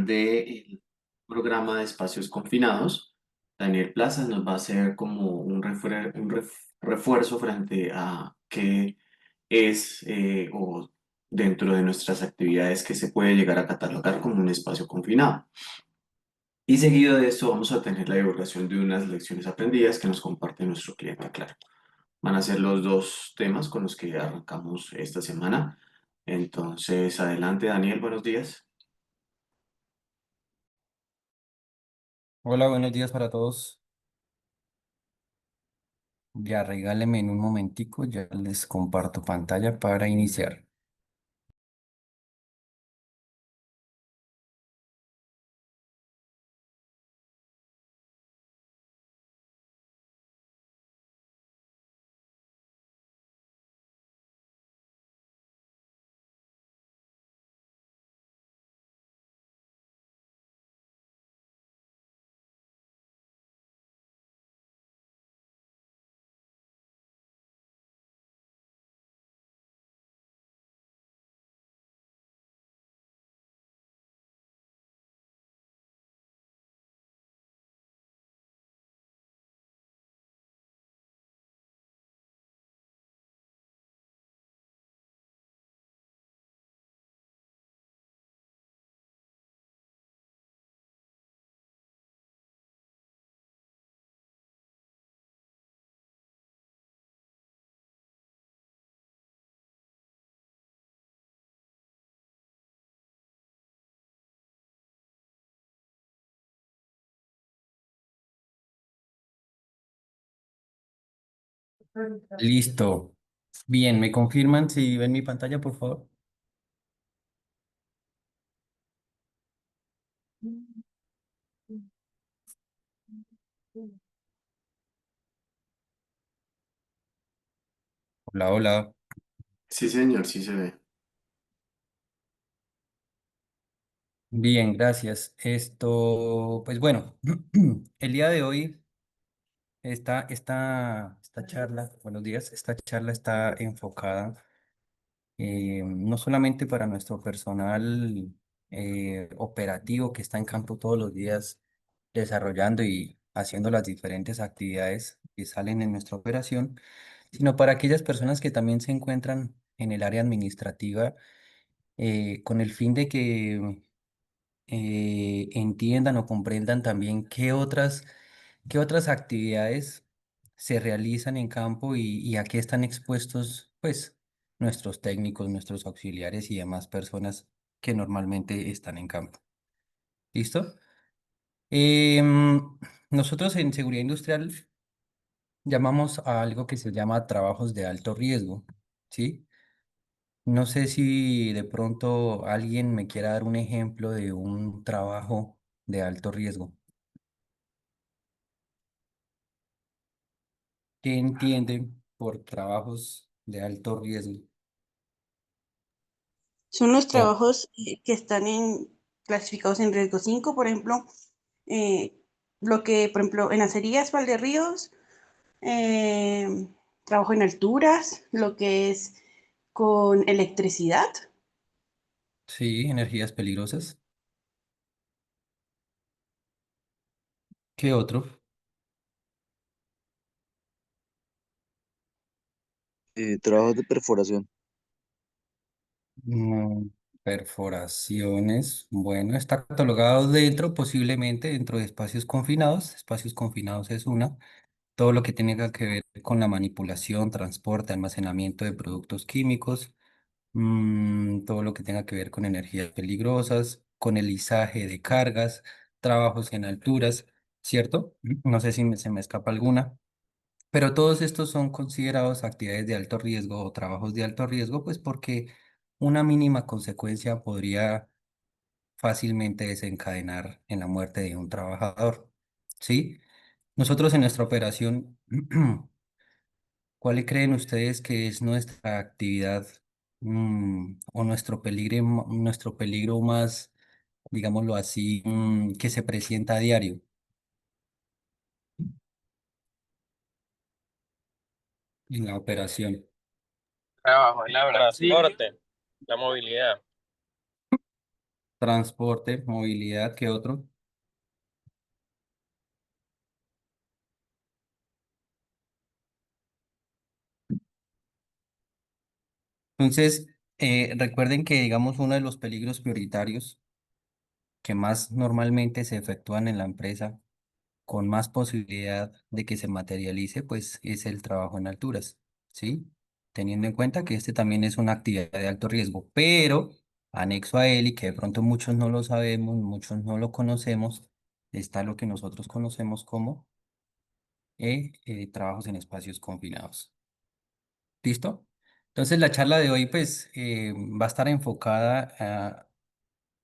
del programa de espacios confinados. Daniel Plaza nos va a hacer como refuerzo frente a qué es o dentro de nuestras actividades que se puede llegar a catalogar como un espacio confinado. Y seguido de esto vamos a tener la divulgación de unas lecciones aprendidas que nos comparte nuestro cliente, claro. Van a ser los dos temas con los que arrancamos esta semana. Entonces, adelante, Daniel, buenos días. Hola, buenos días para todos. Ya regálenme en un momentico, ya les comparto pantalla para iniciar. Listo. Bien, ¿me confirman si ven mi pantalla, por favor? Hola, hola. Sí, señor, sí se ve. Bien, gracias. Pues bueno, el día de hoy esta charla, buenos días, esta charla está enfocada no solamente para nuestro personal operativo que está en campo todos los días desarrollando y haciendo las diferentes actividades que salen en nuestra operación, sino para aquellas personas que también se encuentran en el área administrativa con el fin de que entiendan o comprendan también qué otras actividades se realizan en campo y a qué están expuestos, pues, nuestros técnicos, nuestros auxiliares y demás personas que normalmente están en campo. ¿Listo? Nosotros en seguridad industrial llamamos a algo que se llama trabajos de alto riesgo, ¿sí? No sé si de pronto alguien me quiera dar un ejemplo de un trabajo de alto riesgo. ¿Qué entienden por trabajos de alto riesgo? Son los O, trabajos que están clasificados en riesgo 5, por ejemplo, eh, lo que, por ejemplo, en acerías, Valderríos, eh, trabajo en alturas, lo que es con electricidad. sí, energías peligrosas. ¿Qué otro? Trabajos de perforación. Mm, Perforaciones. Bueno, está catalogado dentro, posiblemente dentro de espacios confinados. Espacios confinados es una. Todo lo que tenga que ver con la manipulación, transporte, almacenamiento de productos químicos. Todo lo que tenga que ver con energías peligrosas, con el izaje de cargas, trabajos en alturas, ¿cierto? No sé si se me escapa alguna, pero todos estos son considerados actividades de alto riesgo o trabajos de alto riesgo, pues porque una mínima consecuencia podría fácilmente desencadenar en la muerte de un trabajador, ¿sí? Nosotros en nuestra operación, ¿cuál creen ustedes que es nuestra actividad o nuestro peligro más, digámoslo así, que se presenta a diario en la operación? Trabajo en la transporte, la movilidad. transporte, movilidad, ¿qué otro? Entonces, recuerden que, digamos, uno de los peligros prioritarios que más normalmente se efectúan en la empresa con más posibilidad de que se materialice, pues es el trabajo en alturas, ¿sí? Teniendo en cuenta que este también es una actividad de alto riesgo, pero anexo a él y que de pronto muchos no lo sabemos, muchos no lo conocemos, está lo que nosotros conocemos como trabajos en espacios confinados. ¿Listo? Entonces la charla de hoy pues va a estar enfocada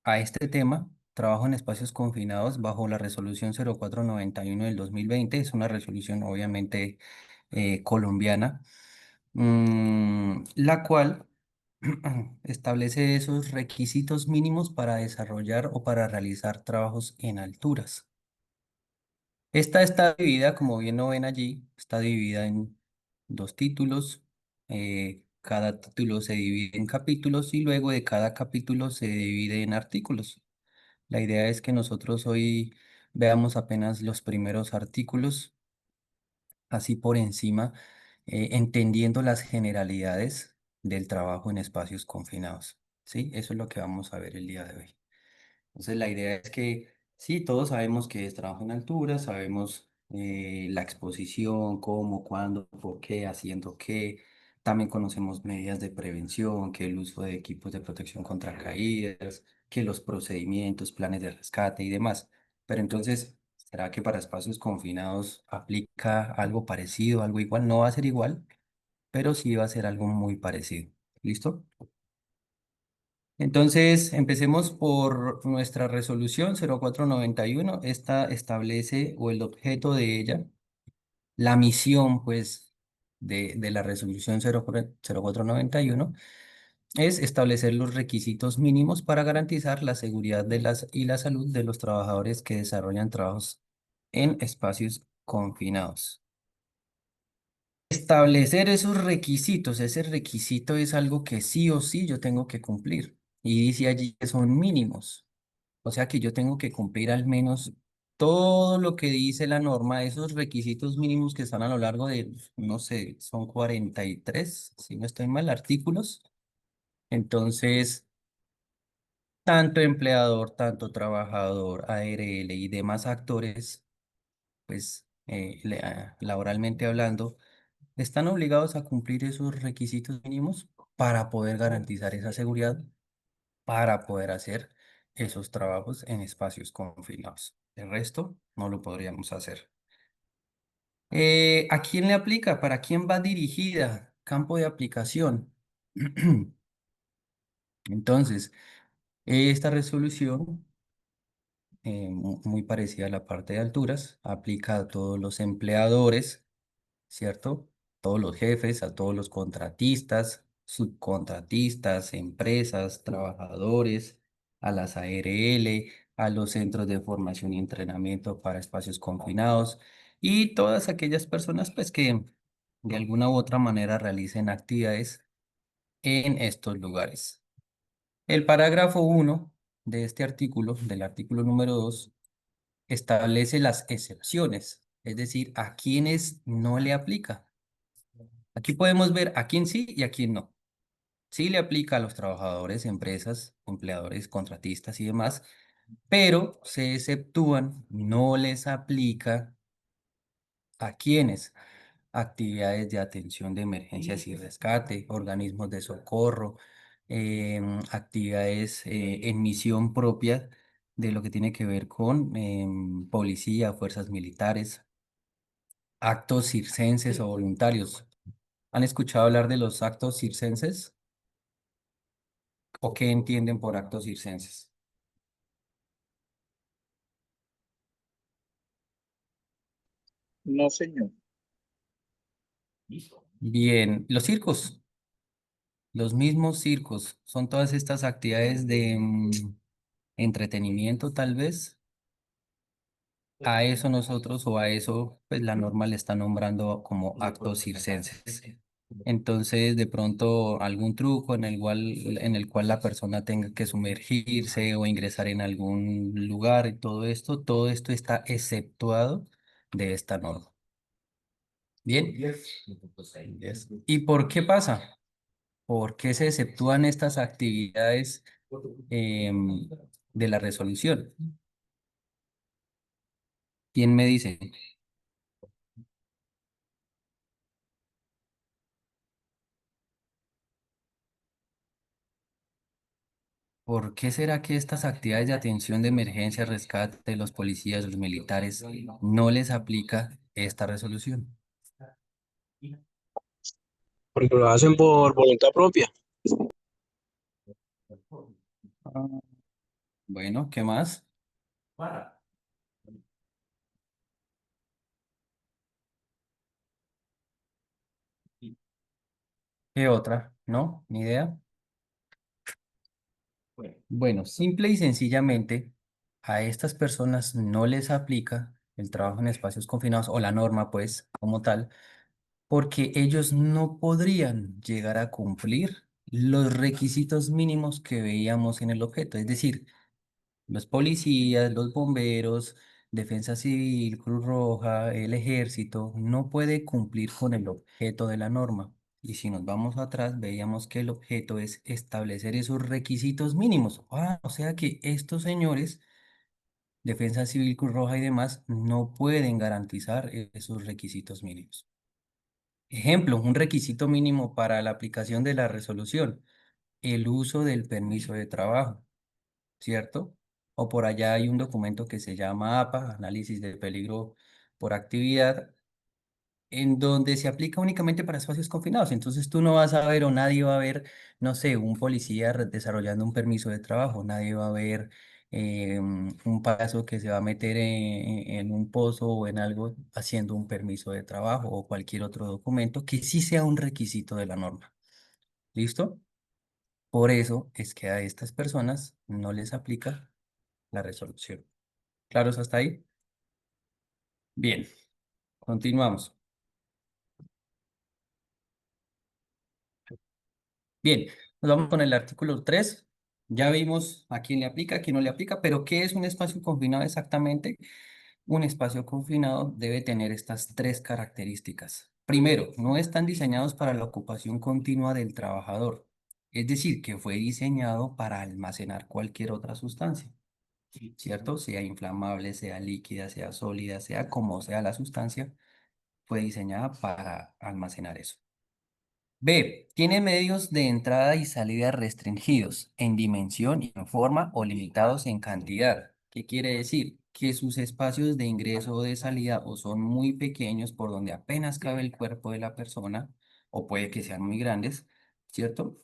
a este tema, trabajo en espacios confinados bajo la resolución 0491 del 2020. Es una resolución obviamente colombiana, la cual establece esos requisitos mínimos para desarrollar o para realizar trabajos en alturas. Esta está dividida, como bien lo ven allí, está dividida en dos títulos. Cada título se divide en capítulos y luego de cada capítulo se divide en artículos. La idea es que nosotros hoy veamos apenas los primeros artículos, así por encima, entendiendo las generalidades del trabajo en espacios confinados. ¿Sí? Eso es lo que vamos a ver el día de hoy. Entonces, la idea es que sí, todos sabemos que es trabajo en altura, sabemos la exposición, cómo, cuándo, por qué, haciendo qué. También conocemos medidas de prevención, que el uso de equipos de protección contra caídas, que los procedimientos, planes de rescate y demás. Pero entonces, ¿será que para espacios confinados aplica algo parecido, algo igual? No va a ser igual, pero sí va a ser algo muy parecido. ¿Listo? Entonces, empecemos por nuestra resolución 0491. Esta establece, o el objeto de ella, la misión, pues, de la resolución 0491 es establecer los requisitos mínimos para garantizar la seguridad y la salud de los trabajadores que desarrollan trabajos en espacios confinados. Establecer esos requisitos, ese requisito es algo que sí o sí yo tengo que cumplir. Y dice allí que son mínimos. O sea que yo tengo que cumplir al menos todo lo que dice la norma, esos requisitos mínimos que están a lo largo de, no sé, son 43 si no estoy mal, artículos. Entonces, tanto empleador, tanto trabajador, ARL y demás actores, pues laboralmente hablando, están obligados a cumplir esos requisitos mínimos para poder garantizar esa seguridad, para poder hacer esos trabajos en espacios confinados. El resto no lo podríamos hacer. ¿A quién le aplica? ¿Para quién va dirigida? Campo de aplicación. Entonces, esta resolución, muy parecida a la parte de alturas, aplica a todos los empleadores, ¿cierto? Todos los jefes, a todos los contratistas, subcontratistas, empresas, trabajadores, a las ARL, a los centros de formación y entrenamiento para espacios confinados y todas aquellas personas pues que de alguna u otra manera realicen actividades en estos lugares. El parágrafo 1 de este artículo, del artículo número 2, establece las excepciones, es decir, a quienes no le aplica. Aquí podemos ver a quién sí y a quién no. Sí le aplica a los trabajadores, empresas, empleadores, contratistas y demás, pero se exceptúan, no les aplica a quienes actividades de atención de emergencias y rescate, organismos de socorro, actividades en misión propia de lo que tiene que ver con policía, fuerzas militares, actos circenses o voluntarios. ¿Han escuchado hablar de los actos circenses? ¿O qué entienden por actos circenses? No, señor. Bien, los circos, los mismos circos, son todas estas actividades de entretenimiento tal vez. A eso nosotros o a eso pues la norma le está nombrando como actos circenses. Entonces, de pronto, algún truco en el cual la persona tenga que sumergirse o ingresar en algún lugar y todo esto está exceptuado de esta norma. Bien. Yes. ¿Y por qué pasa? ¿Por qué se exceptúan estas actividades em, de la resolución? ¿Quién me dice? ¿Por qué será que estas actividades de atención de emergencia, rescate de los policías, los militares, no les aplica esta resolución? Porque lo hacen por voluntad propia. Ah, bueno, ¿qué más? ¿Qué otra? ¿No? ¿Ni idea? Bueno, simple y sencillamente, a estas personas no les aplica el trabajo en espacios confinados o la norma, pues, como tal, porque ellos no podrían llegar a cumplir los requisitos mínimos que veíamos en el objeto. Es decir, los policías, los bomberos, Defensa Civil, Cruz Roja, el Ejército, no puede cumplir con el objeto de la norma. Y si nos vamos atrás, veíamos que el objeto es establecer esos requisitos mínimos. Ah, o sea que estos señores, Defensa Civil, Cruz Roja y demás, no pueden garantizar esos requisitos mínimos. Ejemplo, un requisito mínimo para la aplicación de la resolución, el uso del permiso de trabajo, ¿cierto? O por allá hay un documento que se llama APA, Análisis de Peligro por Actividad, en donde se aplica únicamente para espacios confinados. Entonces tú no vas a ver o nadie va a ver, no sé, un policía desarrollando un permiso de trabajo, nadie va a ver un paso que se va a meter en un pozo o en algo haciendo un permiso de trabajo o cualquier otro documento que sí sea un requisito de la norma. ¿Listo? Por eso es que a estas personas no les aplica la resolución. ¿Claros hasta ahí? Bien, continuamos. Bien, nos vamos con el artículo 3. Ya vimos a quién le aplica, a quién no le aplica, pero ¿qué es un espacio confinado exactamente? Un espacio confinado debe tener estas tres características. Primero, no están diseñados para la ocupación continua del trabajador, es decir, que fue diseñado para almacenar cualquier otra sustancia, ¿cierto? Sea inflamable, sea líquida, sea sólida, sea como sea la sustancia, fue diseñada para almacenar eso. B. Tiene medios de entrada y salida restringidos en dimensión y en forma o limitados en cantidad. ¿Qué quiere decir? Que sus espacios de ingreso o de salida o son muy pequeños por donde apenas cabe el cuerpo de la persona o puede que sean muy grandes, ¿cierto?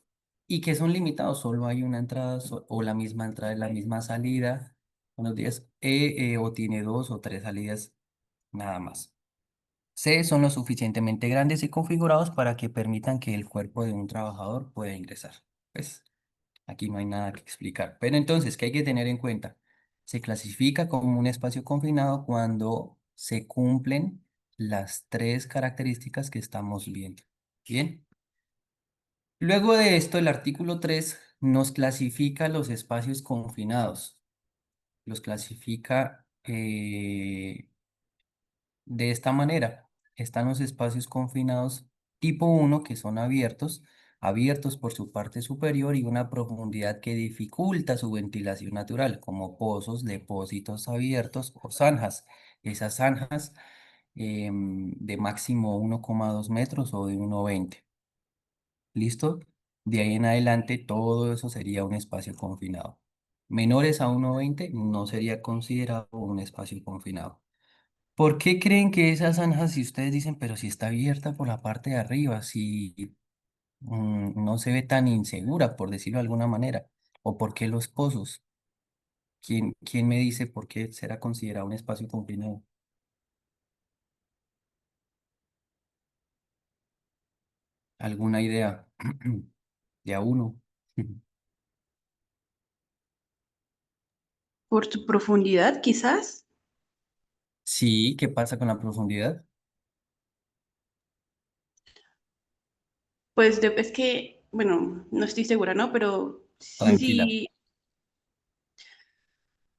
Y que son limitados, solo hay una entrada o la misma entrada y la misma salida. Buenos días. O tiene dos o tres salidas nada más. C son lo suficientemente grandes y configurados para que permitan que el cuerpo de un trabajador pueda ingresar. Pues aquí no hay nada que explicar. Pero entonces, ¿qué hay que tener en cuenta? Se clasifica como un espacio confinado cuando se cumplen las tres características que estamos viendo. Bien. Luego de esto, el artículo 3 nos clasifica los espacios confinados. Los clasifica de esta manera, están los espacios confinados tipo 1 que son abiertos, abiertos por su parte superior y una profundidad que dificulta su ventilación natural, como pozos, depósitos abiertos o zanjas. Esas zanjas de máximo 1,2 metros o de 1,20. ¿Listo? De ahí en adelante todo eso sería un espacio confinado. Menores a 1,20 no sería considerado un espacio confinado. ¿Por qué creen que esa zanja, si ustedes dicen, pero si está abierta por la parte de arriba, si no se ve tan insegura, por decirlo de alguna manera? ¿O por qué los pozos? ¿Quién me dice por qué será considerado un espacio confinado? ¿Alguna idea? De a uno. Por su profundidad, quizás. Sí, ¿qué pasa con la profundidad? Pues es que, bueno, no estoy segura, ¿no? Pero Tranquila. si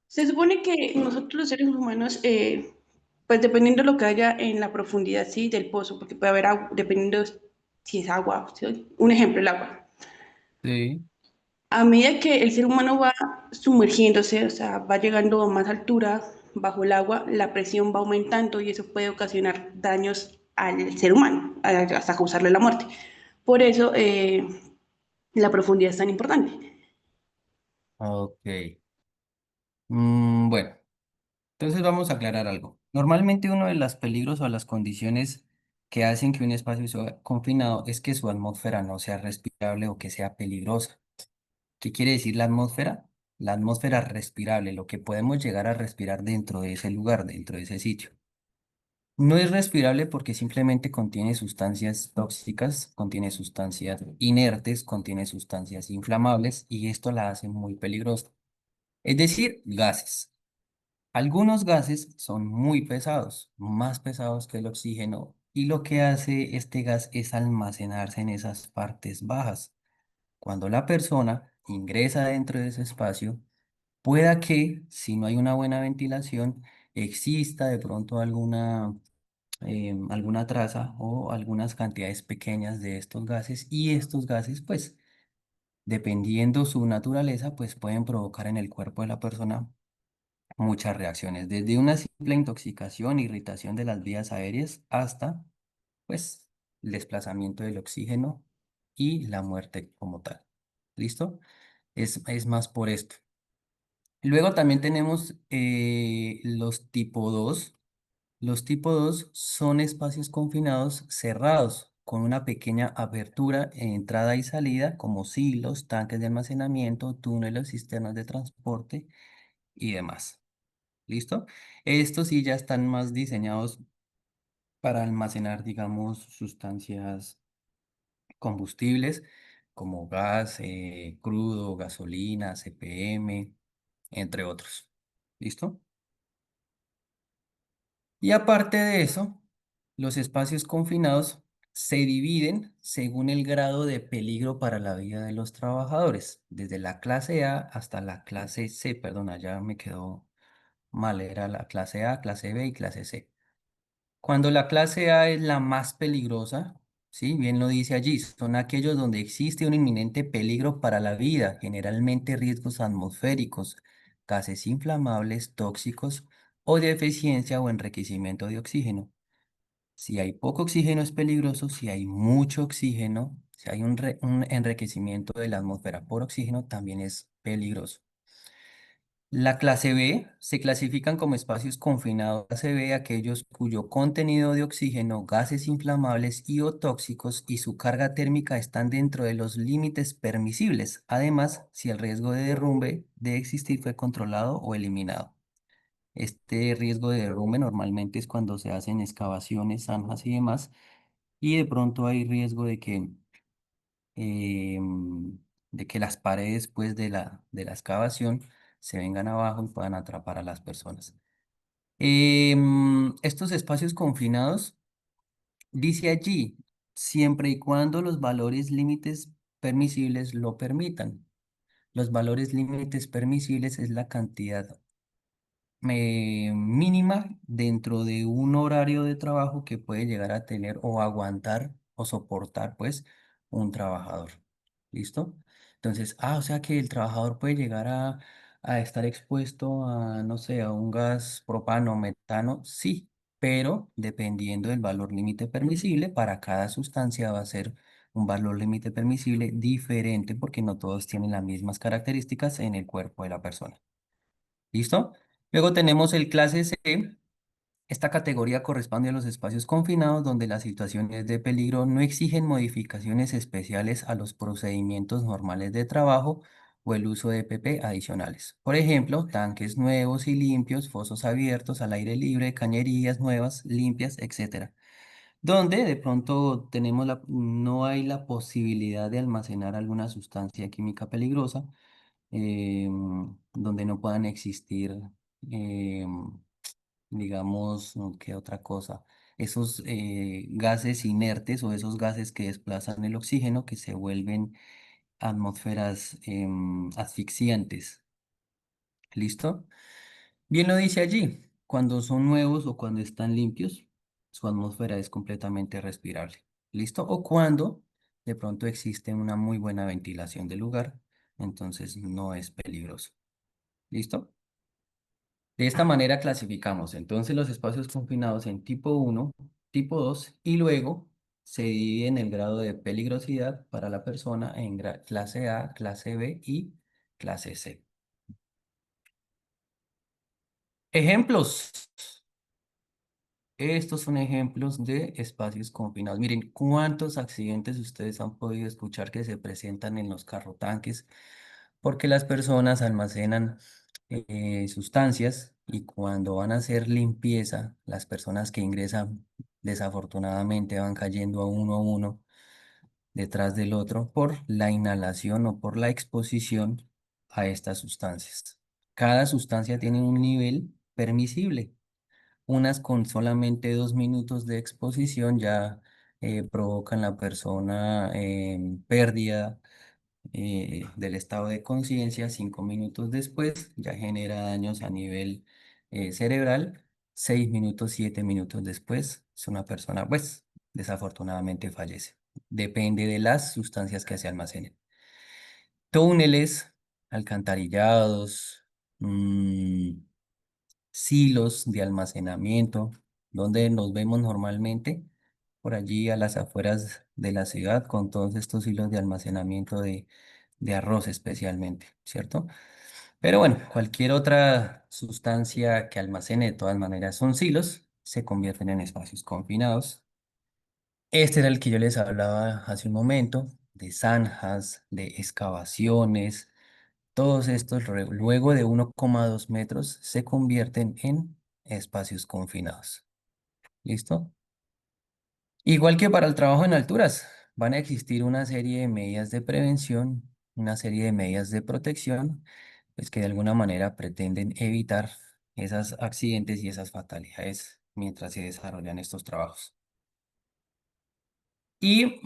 se supone que nosotros los seres humanos, pues dependiendo de lo que haya en la profundidad, sí, del pozo, porque puede haber agua, dependiendo si es agua, ¿sí? Un ejemplo, el agua. Sí. A medida que el ser humano va sumergiéndose, o sea, va llegando a más altura bajo el agua, la presión va aumentando y eso puede ocasionar daños al ser humano, hasta causarle la muerte. Por eso la profundidad es tan importante. Ok. Bueno, entonces vamos a aclarar algo. Normalmente uno de los peligros o las condiciones que hacen que un espacio sea confinado es que su atmósfera no sea respirable o que sea peligrosa. ¿Qué quiere decir la atmósfera? La atmósfera respirable, lo que podemos llegar a respirar dentro de ese lugar, dentro de ese sitio. No es respirable porque simplemente contiene sustancias tóxicas, contiene sustancias inertes, contiene sustancias inflamables y esto la hace muy peligrosa. Es decir, gases. Algunos gases son muy pesados, más pesados que el oxígeno, y lo que hace este gas es almacenarse en esas partes bajas. Cuando la persona ingresa dentro de ese espacio, pueda que, si no hay una buena ventilación, exista de pronto alguna traza o algunas cantidades pequeñas de estos gases, y estos gases, pues, dependiendo su naturaleza, pues pueden provocar en el cuerpo de la persona muchas reacciones, desde una simple intoxicación, irritación de las vías aéreas hasta, pues, el desplazamiento del oxígeno y la muerte como tal. ¿Listo? Es más por esto. Luego también tenemos los tipo 2. Los tipo 2 son espacios confinados cerrados con una pequeña abertura en entrada y salida, como silos, tanques de almacenamiento, túneles, cisternas de transporte y demás. ¿Listo? Estos sí ya están más diseñados para almacenar, digamos, sustancias combustibles como gas, crudo, gasolina, CPM, entre otros. ¿Listo? Y aparte de eso, los espacios confinados se dividen según el grado de peligro para la vida de los trabajadores, desde la clase A hasta la clase C, perdona, ya me quedó mal, era la clase A, clase B y clase C. Cuando la clase A es la más peligrosa, sí, bien lo dice allí, son aquellos donde existe un inminente peligro para la vida, generalmente riesgos atmosféricos, gases inflamables, tóxicos o deficiencia o enriquecimiento de oxígeno. Si hay poco oxígeno es peligroso, si hay mucho oxígeno, si hay un enriquecimiento de la atmósfera por oxígeno, también es peligroso. La clase B se clasifican como espacios confinados. Clase B aquellos cuyo contenido de oxígeno, gases inflamables y o tóxicos y su carga térmica están dentro de los límites permisibles. Además, si el riesgo de derrumbe de existir fue controlado o eliminado. Este riesgo de derrumbe normalmente es cuando se hacen excavaciones, zanjas y demás, y de pronto hay riesgo de que las paredes pues, de la excavación se vengan abajo y puedan atrapar a las personas. Estos espacios confinados, dice allí, siempre y cuando los valores límites permisibles lo permitan. Los valores límites permisibles es la cantidad mínima dentro de un horario de trabajo que puede llegar a tener o aguantar o soportar pues un trabajador. ¿Listo? Entonces, o sea que el trabajador puede llegar a estar expuesto a, no sé, a un gas propano, metano, sí, pero dependiendo del valor límite permisible, para cada sustancia va a ser un valor límite permisible diferente porque no todos tienen las mismas características en el cuerpo de la persona. ¿Listo? Luego tenemos el clase C. Esta categoría corresponde a los espacios confinados donde las situaciones de peligro no exigen modificaciones especiales a los procedimientos normales de trabajo o el uso de EPP adicionales. Por ejemplo, tanques nuevos y limpios, fosos abiertos al aire libre, cañerías nuevas, limpias, etcétera. Donde de pronto no hay la posibilidad de almacenar alguna sustancia química peligrosa, donde no puedan existir, em, digamos, ¿qué otra cosa? esos gases inertes o esos gases que desplazan el oxígeno que se vuelven atmósferas asfixiantes. ¿Listo? Bien lo dice allí, cuando son nuevos o cuando están limpios, su atmósfera es completamente respirable. ¿Listo? O cuando de pronto existe una muy buena ventilación del lugar, entonces no es peligroso. ¿Listo? De esta manera clasificamos entonces los espacios confinados en tipo 1, tipo 2 y luego se divide en el grado de peligrosidad para la persona en clase A, clase B y clase C. Ejemplos. Estos son ejemplos de espacios confinados. Miren, cuántos accidentes ustedes han podido escuchar que se presentan en los carrotanques porque las personas almacenan sustancias y cuando van a hacer limpieza, las personas que ingresan desafortunadamente van cayendo a uno detrás del otro por la inhalación o por la exposición a estas sustancias. Cada sustancia tiene un nivel permisible. Unas con solamente 2 minutos de exposición ya provocan en la persona pérdida del estado de conciencia. 5 minutos después ya genera daños a nivel cerebral. 6 minutos, 7 minutos después es una persona, pues, desafortunadamente fallece. Depende de las sustancias que se almacenen. Túneles, alcantarillados, mm, silos de almacenamiento, donde nos vemos normalmente por allí a las afueras de la ciudad con todos estos silos de almacenamiento de arroz especialmente, ¿cierto? Pero bueno, cualquier otra sustancia que almacene de todas maneras son silos, se convierten en espacios confinados. Este era el que yo les hablaba hace un momento, de zanjas, de excavaciones. Todos estos, luego de 1,2 metros, se convierten en espacios confinados. ¿Listo? Igual que para el trabajo en alturas, van a existir una serie de medidas de prevención, una serie de medidas de protección, pues que de alguna manera pretenden evitar esos accidentes y esas fatalidades mientras se desarrollan estos trabajos. Y,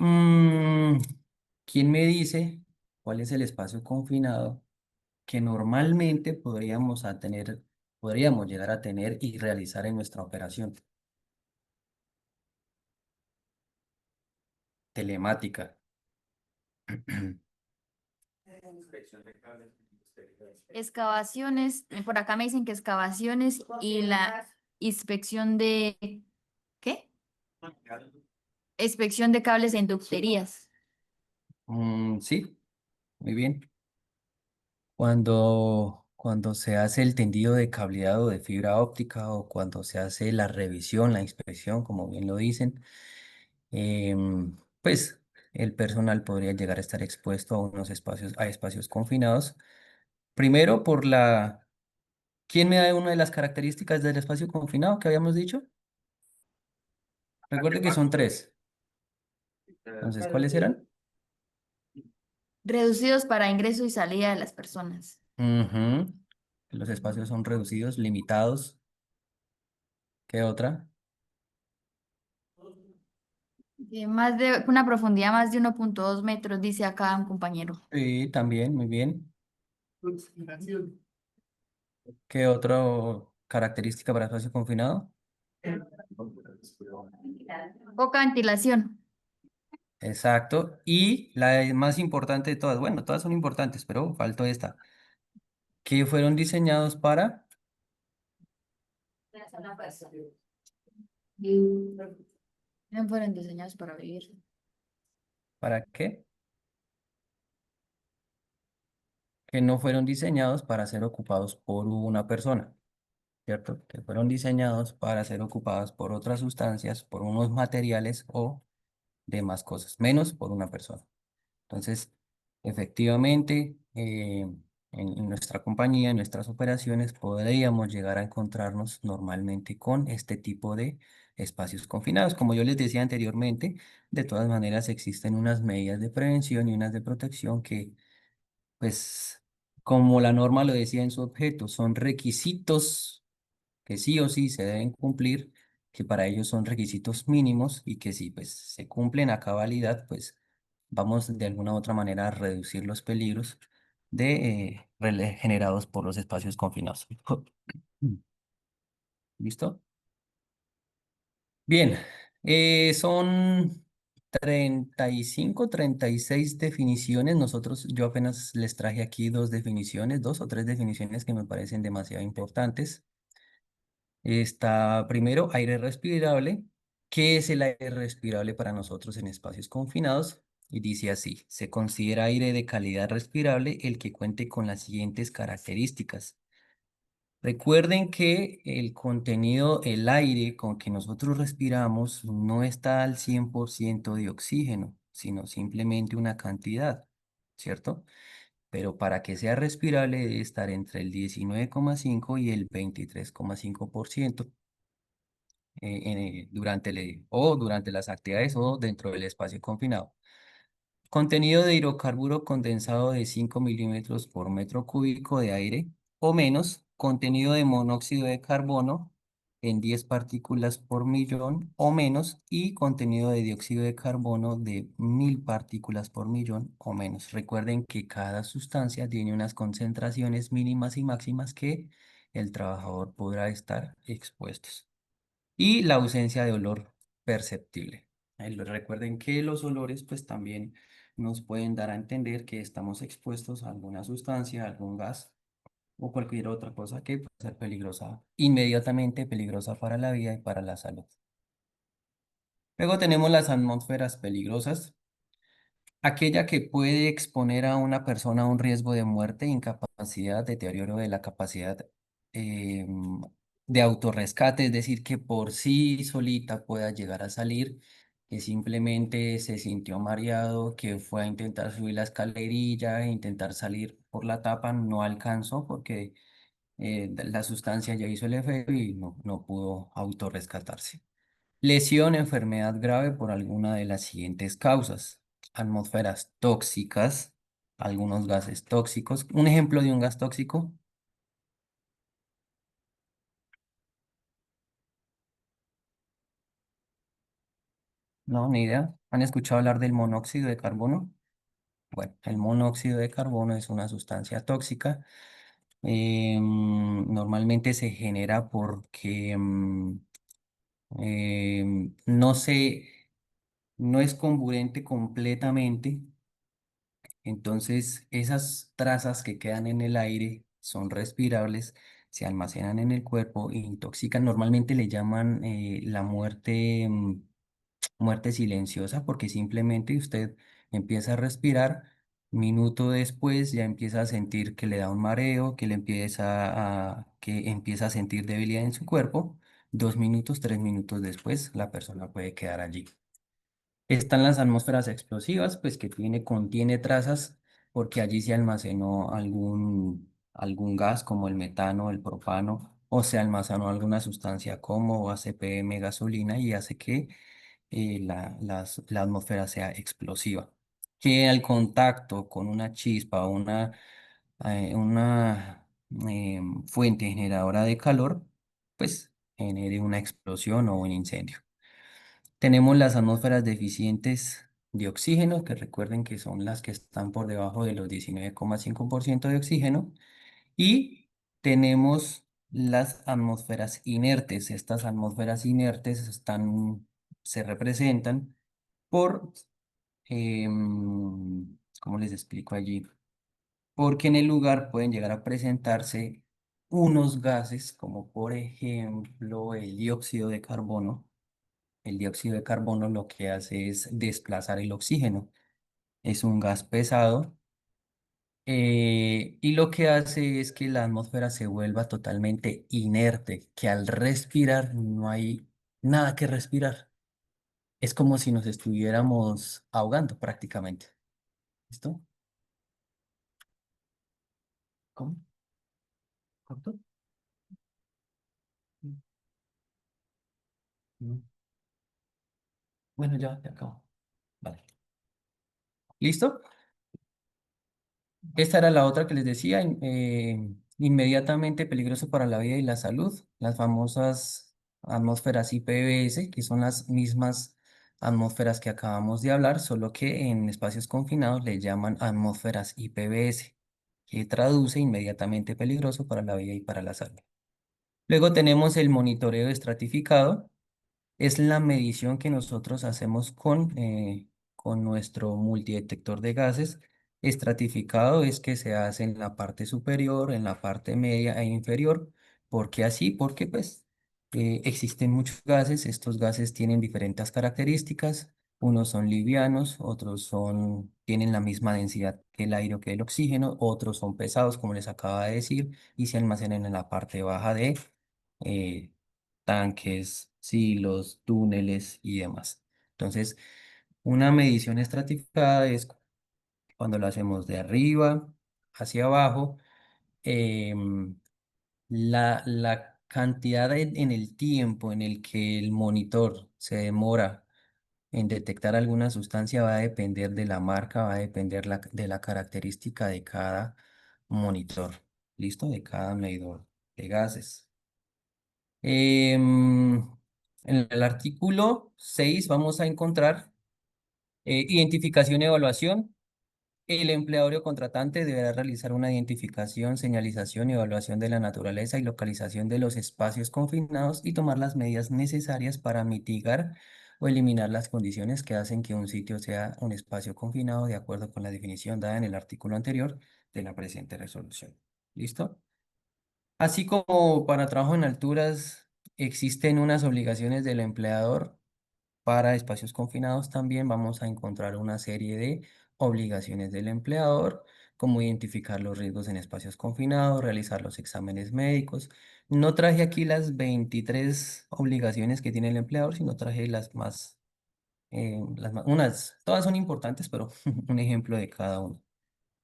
¿quién me dice cuál es el espacio confinado que normalmente podríamos llegar a tener y realizar en nuestra operación telemática? Excavaciones, por acá me dicen que excavaciones y la inspección de, ¿qué? Inspección de cables en ducterías. Sí, muy bien. Cuando se hace el tendido de cableado de fibra óptica o cuando se hace la revisión, la inspección, como bien lo dicen, pues el personal podría llegar a estar expuesto a espacios confinados. Primero ¿quién me da una de las características del espacio confinado que habíamos dicho? Recuerde que son tres. Entonces, ¿cuáles eran? Reducidos para ingreso y salida de las personas. Ujú. Los espacios son reducidos, limitados. ¿Qué otra? Más de una profundidad más de 1,2 metros, dice acá un compañero. Sí, también, muy bien. ¿Qué otra característica para espacio confinado? Poca ventilación. Exacto. Y la más importante de todas, bueno, todas son importantes, pero faltó esta, que fueron diseñados No fueron diseñados para vivir. ¿para qué? Que no fueron diseñados para ser ocupados por una persona, ¿cierto? Que fueron diseñados para ser ocupados por otras sustancias, por unos materiales o demás cosas, menos por una persona. Entonces, efectivamente, en nuestra compañía, en nuestras operaciones, podríamos llegar a encontrarnos normalmente con este tipo de espacios confinados. Como yo les decía anteriormente, de todas maneras existen unas medidas de prevención y unas de protección que, pues, como la norma lo decía en su objeto, son requisitos que sí o sí se deben cumplir, que para ellos son requisitos mínimos y que si pues se cumplen a cabalidad, pues vamos de alguna u otra manera a reducir los peligros generados por los espacios confinados. ¿Listo? Bien, son 35, 36 definiciones. Yo apenas les traje aquí dos definiciones, dos o tres definiciones que me parecen demasiado importantes. Está primero aire respirable. ¿Qué es el aire respirable para nosotros en espacios confinados? Y dice así, se considera aire de calidad respirable el que cuente con las siguientes características. Recuerden que el contenido, el aire con que nosotros respiramos no está al 100% de oxígeno, sino simplemente una cantidad, ¿cierto? Pero para que sea respirable debe estar entre el 19,5 y el 23,5% durante las actividades o dentro del espacio confinado. Contenido de hidrocarburo condensado de 5 milímetros por metro cúbico de aire o menos. Contenido de monóxido de carbono en 10 partículas por millón o menos. Y contenido de dióxido de carbono de 1000 partículas por millón o menos. Recuerden que cada sustancia tiene unas concentraciones mínimas y máximas que el trabajador podrá estar expuestos. Y la ausencia de olor perceptible. Recuerden que los olores pues también nos pueden dar a entender que estamos expuestos a alguna sustancia, algún gas o cualquier otra cosa que puede ser peligrosa, inmediatamente peligrosa para la vida y para la salud. Luego tenemos las atmósferas peligrosas, aquella que puede exponer a una persona a un riesgo de muerte, incapacidad, deterioro de la capacidad em, de autorrescate, es decir, que por sí solita pueda llegar a salir, que simplemente se sintió mareado, que fue a intentar subir la escalerilla, e intentar salir por la tapa, no alcanzó porque la sustancia ya hizo el efecto y no pudo autorrescatarse. Lesión, enfermedad grave por alguna de las siguientes causas. Atmósferas tóxicas, algunos gases tóxicos. Un ejemplo de un gas tóxico, no, ni idea. ¿Han escuchado hablar del monóxido de carbono? Bueno, el monóxido de carbono es una sustancia tóxica. Normalmente se genera porque no es congruente completamente. Entonces, esas trazas que quedan en el aire son respirables, se almacenan en el cuerpo e intoxican. Normalmente le llaman la muerte, muerte silenciosa, porque simplemente usted empieza a respirar, minuto después ya empieza a sentir que le da un mareo, que empieza a sentir debilidad en su cuerpo. 2 minutos, 3 minutos después, la persona puede quedar allí. Están las atmósferas explosivas, pues que contiene trazas porque allí se almacenó algún gas como el metano, el propano, o se almacenó alguna sustancia como ACPM, gasolina, y hace que la atmósfera sea explosiva. Que al contacto con una chispa o una fuente generadora de calor, pues genere una explosión o un incendio. Tenemos las atmósferas deficientes de oxígeno, que recuerden que son las que están por debajo de los 19,5% de oxígeno. Y tenemos las atmósferas inertes. Estas atmósferas inertes se representan por, ¿cómo les explico allí? Porque en el lugar pueden llegar a presentarse unos gases, como por ejemplo el dióxido de carbono. El dióxido de carbono lo que hace es desplazar el oxígeno. Es un gas pesado, y lo que hace es que la atmósfera se vuelva totalmente inerte, que al respirar no hay nada que respirar. Es como si nos estuviéramos ahogando prácticamente. ¿Listo? ¿Cómo? ¿Corto? Mm, mm. Bueno, ya acabo. Vale. ¿Listo? Esta era la otra que les decía, inmediatamente peligroso para la vida y la salud, las famosas atmósferas IPBS, que son las mismas atmósferas que acabamos de hablar, solo que en espacios confinados le llaman atmósferas IPBS, que traduce inmediatamente peligroso para la vida y para la salud. Luego tenemos el monitoreo estratificado. Es la medición que nosotros hacemos con nuestro multidetector de gases. Estratificado es que se hace en la parte superior, en la parte media e inferior. ¿Por qué así? Porque pues existen muchos gases. Estos gases tienen diferentes características. Unos son livianos, tienen la misma densidad que el aire o que el oxígeno, otros son pesados, como les acaba de decir, y se almacenan en la parte baja de eh, tanques, silos, túneles y demás. Entonces, una medición estratificada es cuando lo hacemos de arriba hacia abajo. em, la cantidad en el tiempo en el que el monitor se demora en detectar alguna sustancia va a depender de la marca, va a depender de la característica de cada monitor, ¿listo? De cada medidor de gases. En el artículo 6 vamos a encontrar identificación y evaluación. El empleador o contratante deberá realizar una identificación, señalización y evaluación de la naturaleza y localización de los espacios confinados y tomar las medidas necesarias para mitigar o eliminar las condiciones que hacen que un sitio sea un espacio confinado de acuerdo con la definición dada en el artículo anterior de la presente resolución. ¿Listo? Así como para trabajo en alturas existen unas obligaciones del empleador, para espacios confinados también vamos a encontrar una serie de obligaciones del empleador, como identificar los riesgos en espacios confinados, realizar los exámenes médicos. No traje aquí las 23 obligaciones que tiene el empleador, sino traje todas son importantes, pero un ejemplo de cada una.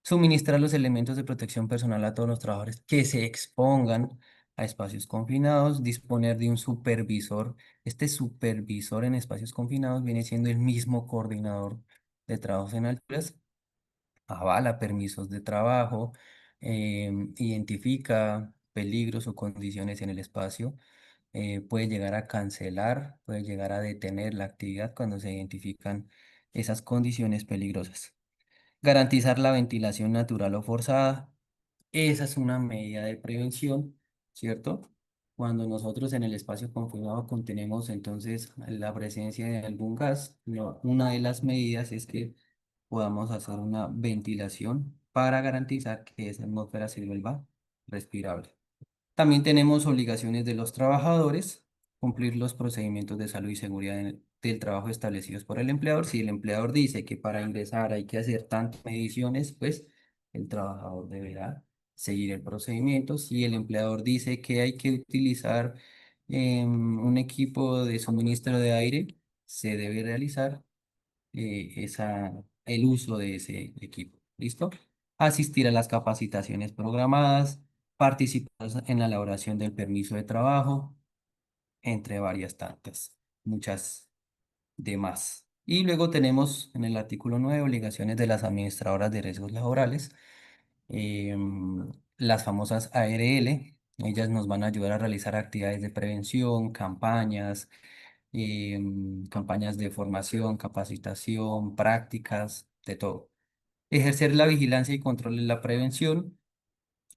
Suministrar los elementos de protección personal a todos los trabajadores que se expongan a espacios confinados, disponer de un supervisor. Este supervisor en espacios confinados viene siendo el mismo coordinador de trabajos en alturas, avala permisos de trabajo, identifica peligros o condiciones en el espacio, puede llegar a cancelar, puede llegar a detener la actividad cuando se identifican esas condiciones peligrosas. Garantizar la ventilación natural o forzada. Esa es una medida de prevención, ¿cierto? Cuando nosotros en el espacio confinado contenemos entonces la presencia de algún gas, una de las medidas es que podamos hacer una ventilación para garantizar que esa atmósfera se vuelva respirable. También tenemos obligaciones de los trabajadores, cumplir los procedimientos de salud y seguridad del trabajo establecidos por el empleador. Si el empleador dice que para ingresar hay que hacer tantas mediciones, pues el trabajador deberá seguir el procedimiento. Si el empleador dice que hay que utilizar un equipo de suministro de aire, se debe realizar el uso de ese equipo. ¿Listo? Asistir a las capacitaciones programadas, participar en la elaboración del permiso de trabajo, entre varias tantas, muchas demás. Y luego tenemos en el artículo 9 obligaciones de las administradoras de riesgos laborales, las famosas ARL. Ellas nos van a ayudar a realizar actividades de prevención, campañas de formación, capacitación, prácticas, de todo. Ejercer la vigilancia y control de la prevención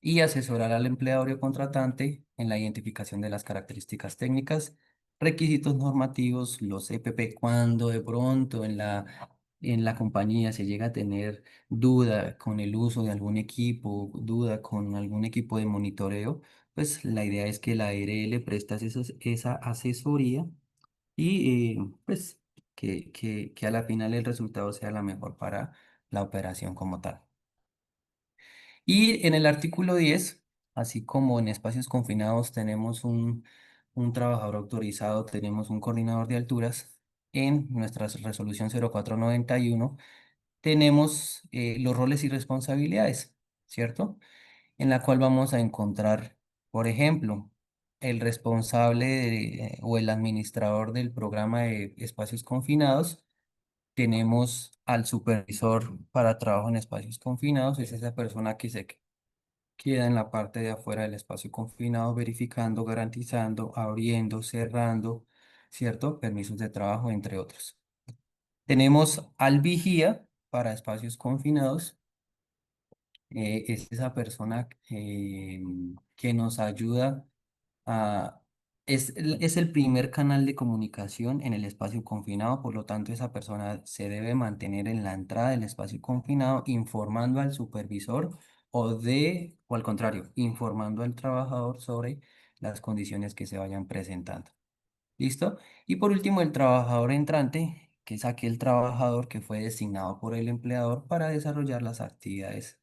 y asesorar al empleador y contratante en la identificación de las características técnicas, requisitos normativos, los EPP, cuando de pronto en la compañía se llega a tener duda con el uso de algún equipo, duda con algún equipo de monitoreo, pues la idea es que la ARL presta esa asesoría y pues que a la final el resultado sea la mejor para la operación como tal. Y en el artículo 10, así como en espacios confinados tenemos un trabajador autorizado, tenemos un coordinador de alturas, en nuestra resolución 0491 tenemos los roles y responsabilidades, ¿cierto? En la cual vamos a encontrar, por ejemplo, el responsable o el administrador del programa de espacios confinados. Tenemos al supervisor para trabajo en espacios confinados, es esa persona que queda en la parte de afuera del espacio confinado, verificando, garantizando, abriendo, cerrando, ¿cierto? Permisos de trabajo, entre otros. Tenemos al vigía para espacios confinados. Es esa persona que nos ayuda a... es el primer canal de comunicación en el espacio confinado, por lo tanto esa persona se debe mantener en la entrada del espacio confinado informando al supervisor o al contrario, informando al trabajador sobre las condiciones que se vayan presentando. ¿Listo? Y por último, el trabajador entrante, que es aquel trabajador que fue designado por el empleador para desarrollar las actividades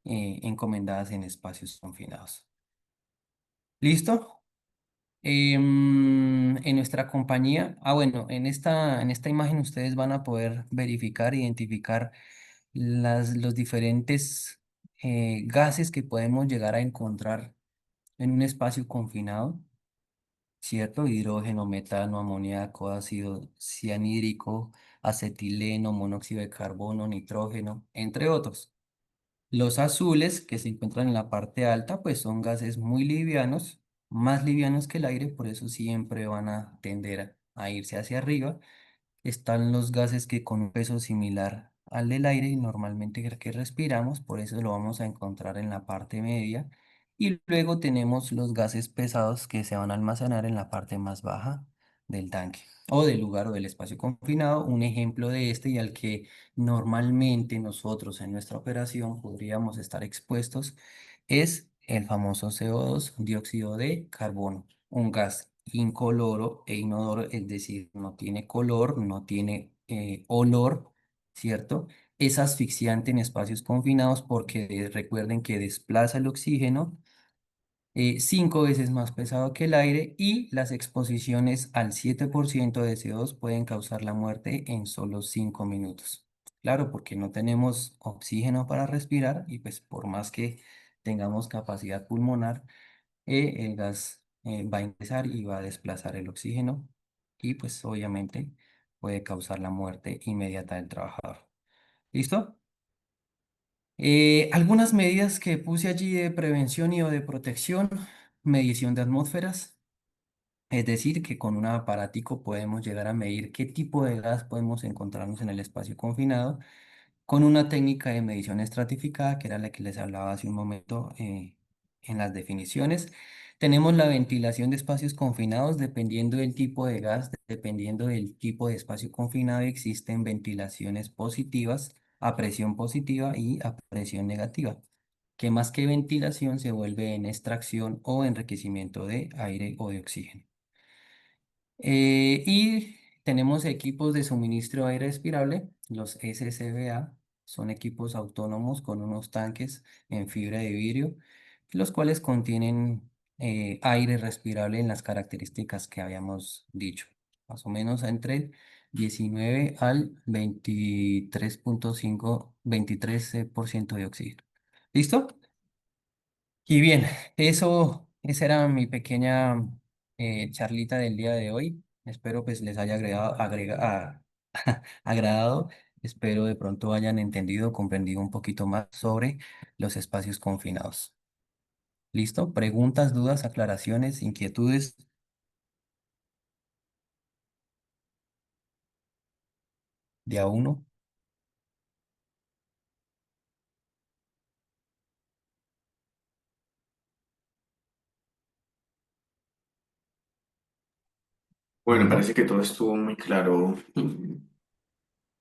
encomendadas en espacios confinados. ¿Listo? En nuestra compañía, bueno, en esta imagen ustedes van a poder verificar, identificar los diferentes gases que podemos llegar a encontrar en un espacio confinado, ¿cierto? Hidrógeno, metano, amoníaco, ácido cianhídrico, acetileno, monóxido de carbono, nitrógeno, entre otros. Los azules que se encuentran en la parte alta, pues son gases muy livianos, más livianos que el aire, por eso siempre van a tender a irse hacia arriba. Están los gases que con un peso similar al del aire y normalmente que respiramos, por eso lo vamos a encontrar en la parte media. Y luego tenemos los gases pesados que se van a almacenar en la parte más baja del tanque o del lugar o del espacio confinado. Un ejemplo de este y al que normalmente nosotros en nuestra operación podríamos estar expuestos es el famoso CO2, dióxido de carbono, un gas incoloro e inodoro, es decir, no tiene color, no tiene olor, ¿cierto? Es asfixiante en espacios confinados porque recuerden que desplaza el oxígeno 5 veces más pesado que el aire y las exposiciones al 7% de CO2 pueden causar la muerte en solo 5 minutos. Claro, porque no tenemos oxígeno para respirar y pues por más que tengamos capacidad pulmonar, el gas va a ingresar y va a desplazar el oxígeno y pues obviamente puede causar la muerte inmediata del trabajador. ¿Listo? Algunas medidas que puse allí de prevención y o de protección, medición de atmósferas, es decir, que con un aparatico podemos llegar a medir qué tipo de gas podemos encontrarnos en el espacio confinado con una técnica de medición estratificada, que era la que les hablaba hace un momento en las definiciones. Tenemos la ventilación de espacios confinados, dependiendo del tipo de gas, dependiendo del tipo de espacio confinado, existen ventilaciones positivas a presión positiva y a presión negativa, que más que ventilación se vuelve en extracción o enriquecimiento de aire o de oxígeno. Y tenemos equipos de suministro de aire respirable, los SCBA, son equipos autónomos con unos tanques en fibra de vidrio, los cuales contienen aire respirable en las características que habíamos dicho, más o menos entre 19 al 23.5, 23% de oxígeno. ¿Listo? Y bien, esa era mi pequeña charlita del día de hoy. Espero pues les haya agradado. Espero de pronto hayan entendido, comprendido un poquito más sobre los espacios confinados. ¿Listo? ¿Preguntas, dudas, aclaraciones, inquietudes? De a uno. Bueno, ¿No? parece que todo estuvo muy claro.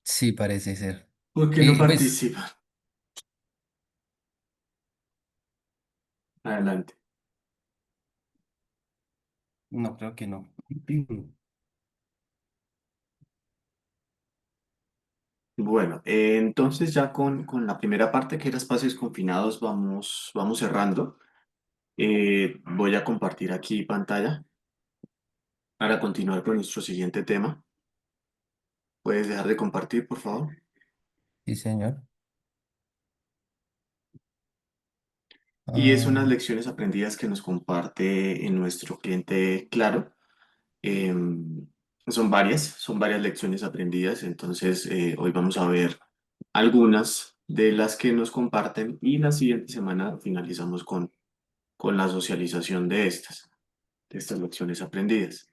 Sí, parece ser. ¿Por qué no Pues participa? Adelante. no, creo que no. Bueno, entonces ya con la primera parte que era espacios confinados vamos cerrando. Voy a compartir aquí pantalla para continuar con nuestro siguiente tema. ¿Puedes dejar de compartir, por favor? Sí, señor. Y es Ah, unas lecciones aprendidas que nos comparte en nuestro cliente Claro. Son varias lecciones aprendidas, entonces hoy vamos a ver algunas de las que nos comparten y la siguiente semana finalizamos con la socialización de estas lecciones aprendidas.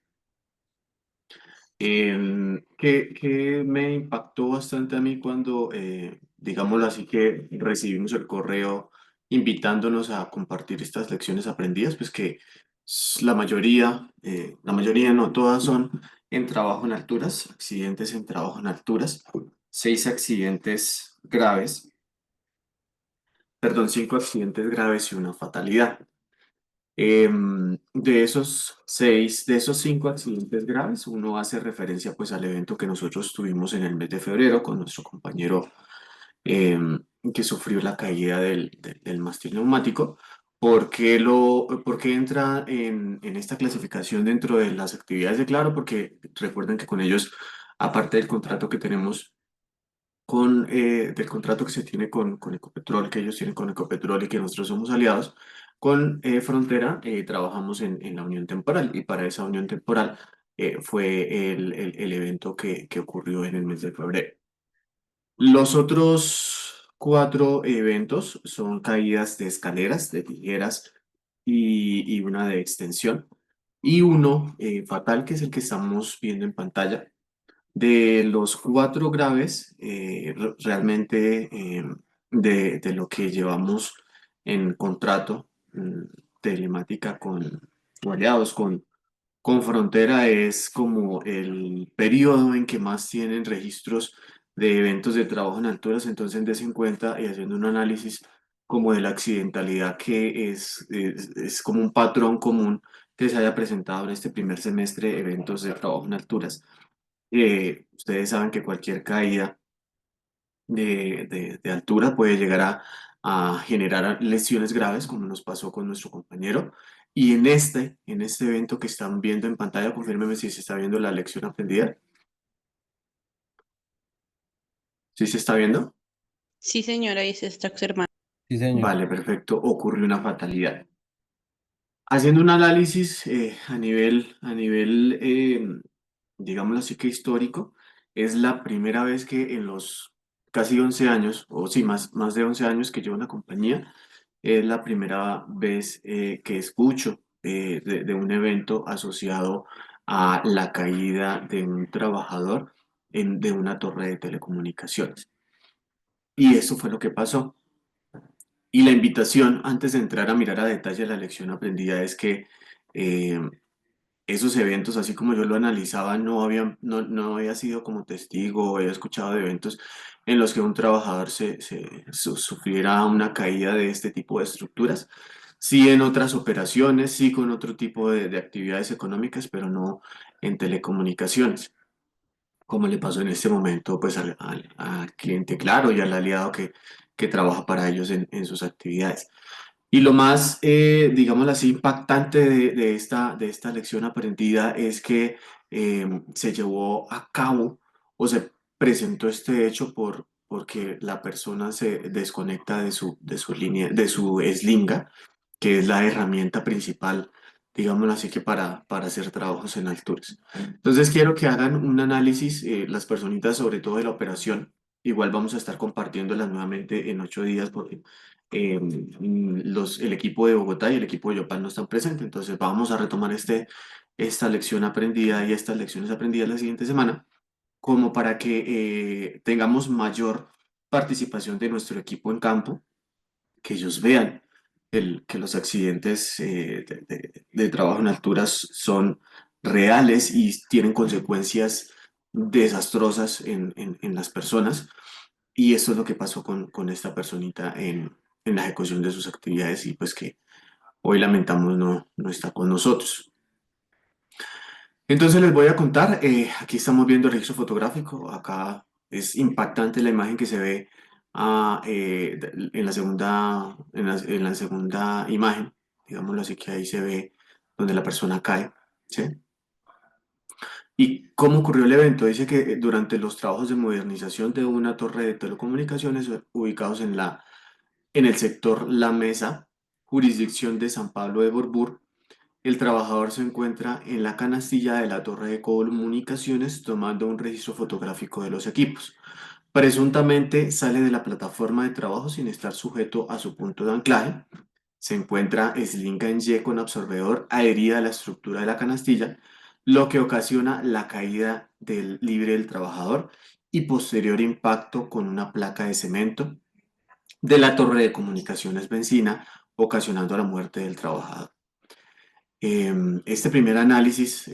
Que me impactó bastante a mí cuando, digámoslo así, que recibimos el correo invitándonos a compartir estas lecciones aprendidas, pues que la mayoría no, todas son en trabajo en alturas, accidentes en trabajo en alturas, 5 accidentes graves y una fatalidad. De esos 5 accidentes graves, uno hace referencia pues al evento que nosotros tuvimos en el mes de febrero con nuestro compañero que sufrió la caída del mástil neumático. ¿Por qué entra en esta clasificación dentro de las actividades de Claro? Porque recuerden que con ellos, aparte del contrato que tenemos del contrato que se tiene con Ecopetrol, que ellos tienen con Ecopetrol y que nosotros somos aliados, con Frontera trabajamos en la unión temporal y para esa unión temporal fue el evento que ocurrió en el mes de febrero. Los otros 4 eventos son caídas de escaleras, de tijeras y una de extensión. Y uno fatal, que es el que estamos viendo en pantalla. De los 4 graves, realmente de lo que llevamos en contrato telemática o aliados con Frontera es como el periodo en que más tienen registros de eventos de trabajo en alturas, entonces des en cuenta y haciendo un análisis como de la accidentalidad que es como un patrón común que se haya presentado en este primer semestre, eventos de trabajo en alturas. Ustedes saben que cualquier caída de altura puede llegar a generar lesiones graves, como nos pasó con nuestro compañero. Y en este evento que están viendo en pantalla, confírmeme si se está viendo la lección aprendida. ¿Sí se está viendo? Sí, señora, ahí se está observando. Sí, señor. Vale, perfecto. Ocurrió una fatalidad. Haciendo un análisis digámoslo así que histórico, es la primera vez que en los casi 11 años, o sí, más de 11 años que llevo en la compañía, es la primera vez que escucho de un evento asociado a la caída de un trabajador de una torre de telecomunicaciones. Y eso fue lo que pasó. Y la invitación, antes de entrar a mirar a detalle la lección aprendida, es que eh, esos eventos, así como yo lo analizaba, no había sido como testigo o había escuchado de eventos en los que un trabajador sufriera una caída de este tipo de estructuras. Sí en otras operaciones, sí con otro tipo de actividades económicas, pero no en telecomunicaciones, como le pasó en este momento pues al cliente Claro y al aliado que trabaja para ellos en sus actividades. Y lo más, digámoslo así, impactante de esta lección aprendida es que se llevó a cabo o se presentó este hecho porque la persona se desconecta de su línea, de su eslinga, que es la herramienta principal, digámoslo así, que para hacer trabajos en alturas. Entonces quiero que hagan un análisis, las personitas, sobre todo de la operación. Igual vamos a estar compartiéndolas nuevamente en 8 días porque el equipo de Bogotá y el equipo de Yopal no están presentes, entonces vamos a retomar esta lección aprendida y estas lecciones aprendidas la siguiente semana, como para que tengamos mayor participación de nuestro equipo en campo, que ellos vean que los accidentes de trabajo en alturas son reales y tienen consecuencias desastrosas en las personas. Y eso es lo que pasó con esta personita en la ejecución de sus actividades y pues que hoy lamentamos no está con nosotros. Entonces les voy a contar, aquí estamos viendo el registro fotográfico, acá es impactante la imagen que se ve en la segunda imagen, digámoslo así, que ahí se ve donde la persona cae, ¿sí? ¿Y cómo ocurrió el evento? Dice que durante los trabajos de modernización de una torre de telecomunicaciones ubicados en el sector La Mesa, jurisdicción de San Pablo de Borbur, el trabajador se encuentra en la canastilla de la torre de comunicaciones tomando un registro fotográfico de los equipos. Presuntamente sale de la plataforma de trabajo sin estar sujeto a su punto de anclaje. Se encuentra eslinga en Y con absorbedor adherida a la estructura de la canastilla, lo que ocasiona la caída del libre del trabajador y posterior impacto con una placa de cemento de la torre de comunicaciones benzina, ocasionando la muerte del trabajador. Este primer análisis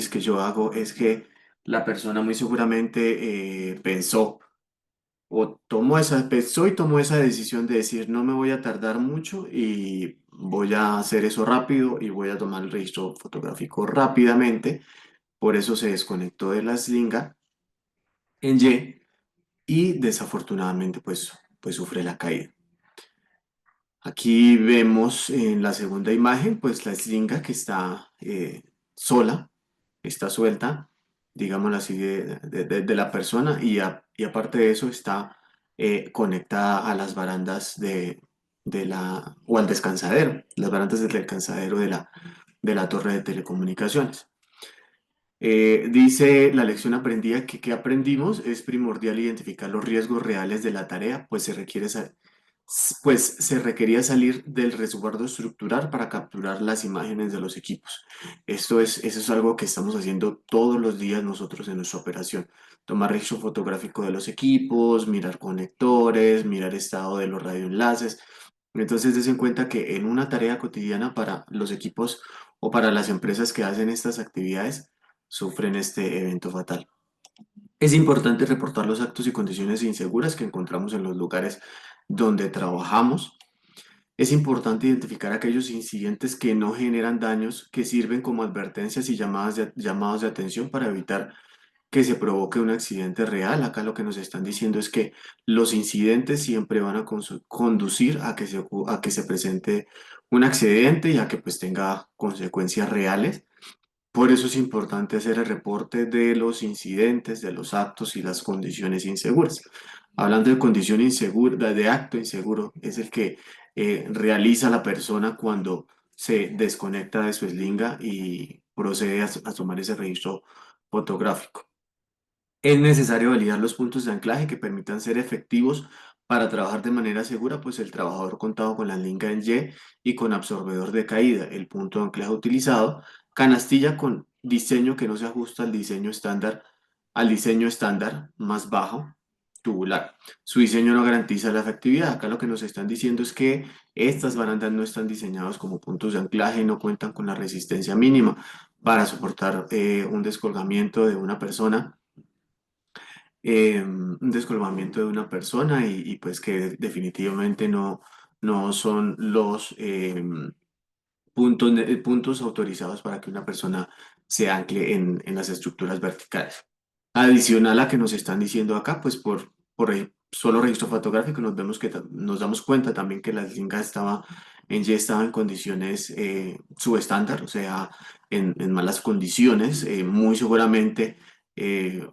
que yo hago es que la persona muy seguramente pensó y tomó esa decisión de decir no me voy a tardar mucho y voy a hacer eso rápido y voy a tomar el registro fotográfico rápidamente. Por eso se desconectó de la slinga en y desafortunadamente pues sufre la caída. Aquí vemos en la segunda imagen, pues la slinga que está sola, está suelta, digámoslo así, de la persona y aparte de eso está conectada a las barandas o al descansadero, las barandas del descansadero de la torre de telecomunicaciones. Dice la lección aprendida que ¿qué aprendimos? Es primordial identificar los riesgos reales de la tarea, pues se requería salir del resguardo estructural para capturar las imágenes de los equipos. Eso es algo que estamos haciendo todos los días nosotros en nuestra operación. Tomar registro fotográfico de los equipos, mirar conectores, mirar estado de los radioenlaces. Entonces, des en cuenta que en una tarea cotidiana para los equipos o para las empresas que hacen estas actividades, sufren este evento fatal. Es importante reportar los actos y condiciones inseguras que encontramos en los lugares donde trabajamos. Es importante identificar aquellos incidentes que no generan daños, que sirven como advertencias y llamados de atención para evitar que se provoque un accidente real. Acá lo que nos están diciendo es que los incidentes siempre van a conducir a que se presente un accidente y a que pues tenga consecuencias reales. Por eso es importante hacer el reporte de los incidentes, de los actos y las condiciones inseguras. Hablando de condición insegura, de acto inseguro, es el que realiza la persona cuando se desconecta de su eslinga y procede a tomar ese registro fotográfico. Es necesario validar los puntos de anclaje que permitan ser efectivos para trabajar de manera segura, pues el trabajador contado con la eslinga en Y con absorbedor de caída, el punto de anclaje utilizado, canastilla con diseño que no se ajusta al diseño estándar más bajo, tubular. Su diseño no garantiza la efectividad. Acá lo que nos están diciendo es que estas barandas no están diseñadas como puntos de anclaje y no cuentan con la resistencia mínima para soportar un descolgamiento de una persona un descolgamiento de una persona pues que definitivamente no son los puntos autorizados para que una persona se ancle en las estructuras verticales. Adicional a que nos están diciendo acá, pues solo registro fotográfico nos damos cuenta también que la slinga estaba en condiciones subestándar, o sea, en malas condiciones, muy seguramente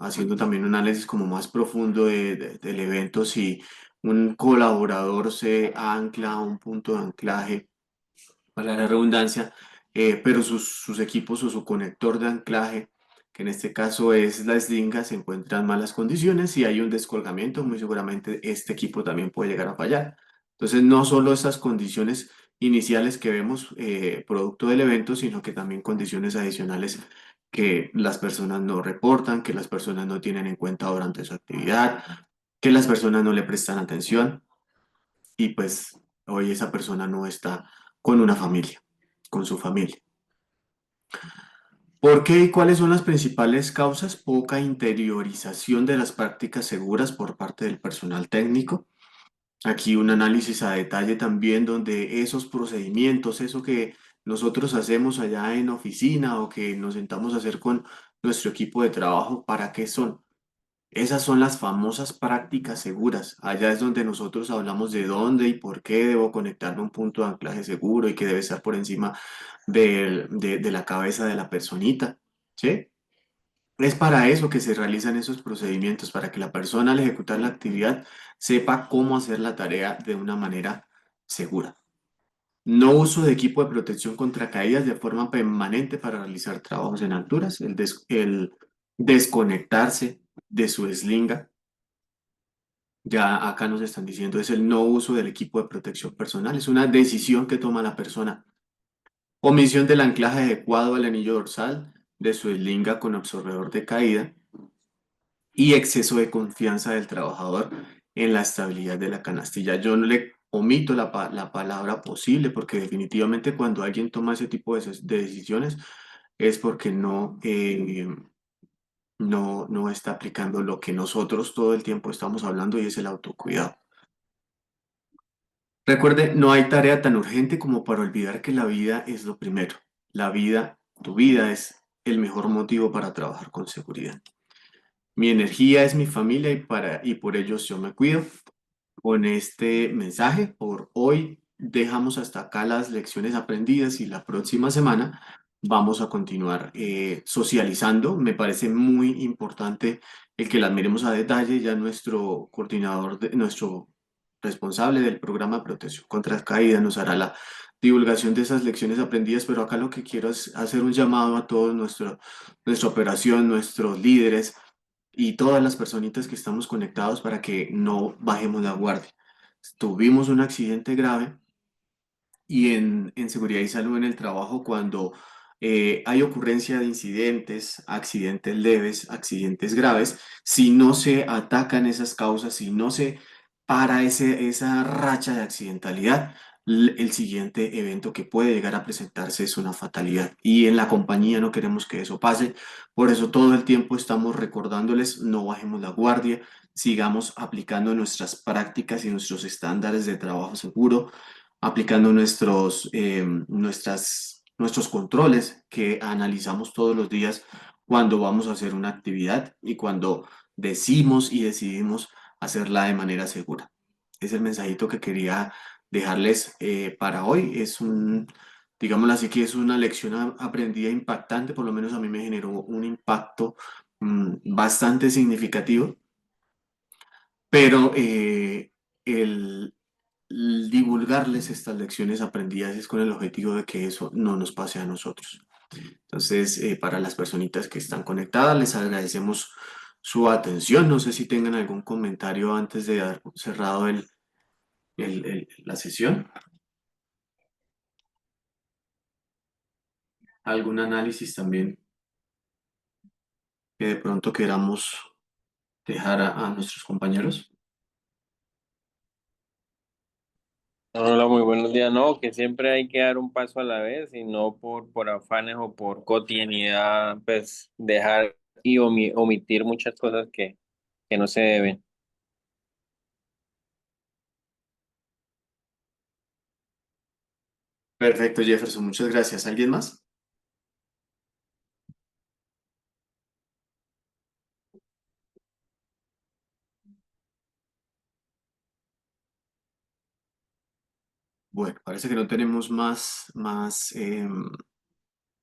haciendo también un análisis como más profundo del evento, si un colaborador se ancla a un punto de anclaje para la redundancia, pero sus equipos o su conector de anclaje, que en este caso es la slinga, se encuentra en malas condiciones y hay un descolgamiento, muy seguramente este equipo también puede llegar a fallar. Entonces, no solo esas condiciones iniciales que vemos producto del evento, sino que también condiciones adicionales que las personas no reportan, que las personas no tienen en cuenta durante su actividad, que las personas no le prestan atención y pues hoy esa persona no está con una familia, con su familia. ¿Por qué y cuáles son las principales causas? Poca interiorización de las prácticas seguras por parte del personal técnico. Aquí un análisis a detalle también donde esos procedimientos, eso que nosotros hacemos allá en oficina o que nos sentamos a hacer con nuestro equipo de trabajo, ¿para qué son? Esas son las famosas prácticas seguras. Allá es donde nosotros hablamos de dónde y por qué debo conectarme a un punto de anclaje seguro y que debe estar por encima de la cabeza de la personita. ¿Sí? Es para eso que se realizan esos procedimientos, para que la persona al ejecutar la actividad sepa cómo hacer la tarea de una manera segura. No uso de equipo de protección contra caídas de forma permanente para realizar trabajos en alturas. El desconectarse de su eslinga Ya acá nos están diciendo es el no uso del equipo de protección personal. Es una decisión que toma la persona. Omisión del anclaje adecuado al anillo dorsal de su eslinga con absorbedor de caída y exceso de confianza del trabajador en la estabilidad de la canastilla. Yo no le omito la palabra posible porque definitivamente cuando alguien toma ese tipo de decisiones es porque no está aplicando lo que nosotros todo el tiempo estamos hablando y es el autocuidado. Recuerde, no hay tarea tan urgente como para olvidar que la vida es lo primero. La vida, tu vida es el mejor motivo para trabajar con seguridad. Mi energía es mi familia y por ellos yo me cuido. Con este mensaje, por hoy dejamos hasta acá las lecciones aprendidas y la próxima semana vamos a continuar socializando. Me parece muy importante el que las miremos a detalle. Ya nuestro coordinador, nuestro responsable del programa de protección contra caída nos hará la divulgación de esas lecciones aprendidas, pero acá lo que quiero es hacer un llamado a todos nuestra operación, nuestros líderes y todas las personitas que estamos conectados para que no bajemos la guardia. Tuvimos un accidente grave y en seguridad y salud en el trabajo cuando hay ocurrencia de incidentes, accidentes leves, accidentes graves, si no se atacan esas causas, si no se para esa racha de accidentalidad, el siguiente evento que puede llegar a presentarse es una fatalidad. Y en la compañía no queremos que eso pase, por eso todo el tiempo estamos recordándoles, no bajemos la guardia, sigamos aplicando nuestras prácticas y nuestros estándares de trabajo seguro, aplicando nuestros controles que analizamos todos los días cuando vamos a hacer una actividad y cuando decimos y decidimos hacerla de manera segura. Es el mensajito que quería dejarles para hoy. Digámoslo así, que es una lección aprendida impactante, por lo menos a mí me generó un impacto bastante significativo, pero el divulgarles estas lecciones aprendidas es con el objetivo de que eso no nos pase a nosotros. Entonces, para las personitas que están conectadas, les agradecemos su atención. No sé si tengan algún comentario antes de dar cerrado la sesión. ¿Algún análisis también que de pronto queramos dejar a nuestros compañeros? Hola, muy buenos días. No, que siempre hay que dar un paso a la vez y no por afanes o por cotidianidad, pues dejar y omitir muchas cosas que no se deben. Perfecto, Jefferson, muchas gracias. ¿Alguien más? Bueno, parece que no tenemos más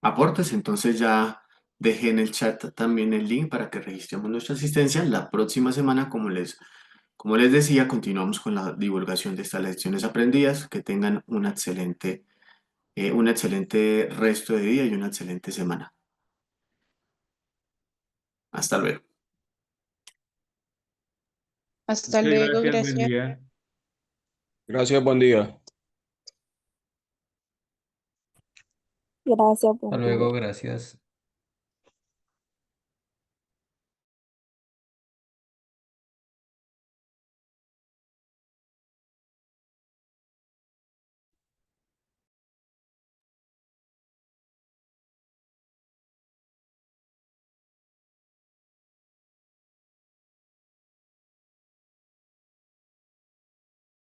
aportes, entonces ya dejé en el chat también el link para que registremos nuestra asistencia. La próxima semana, como les decía, continuamos con la divulgación de estas lecciones aprendidas. Que tengan un excelente resto de día y una excelente semana. Hasta luego. Hasta Muchas luego, gracias, buen gracias. día. Gracias, buen día. Gracias, Hasta buen día. luego, gracias.